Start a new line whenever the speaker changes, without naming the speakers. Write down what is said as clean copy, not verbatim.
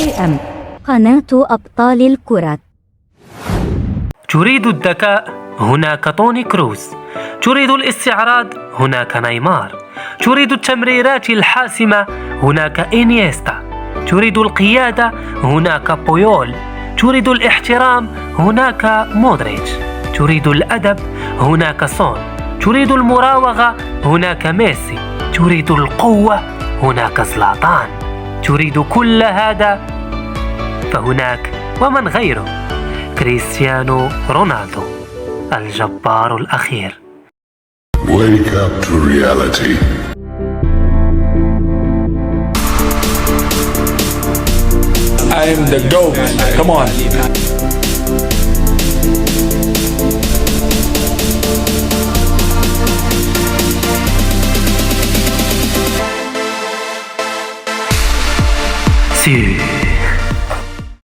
AM قناة أبطال الكرة.
تريد الذكاء؟ هناك توني كروز. تريد الاستعراض؟ هناك نيمار. تريد التمريرات الحاسمة؟ هناك إنيستا. تريد القيادة؟ هناك بويول. تريد الاحترام؟ هناك مودريتش. تريد الأدب؟ هناك سون. تريد المراوغة؟ هناك ميسي. تريد القوة؟ هناك زلاتان. تريد كل هذا؟ فهناك ومن غيره، كريستيانو رونالدو، الجبار الأخير.
Wake up to reality.
I am the GOAT. Come on.
Sí.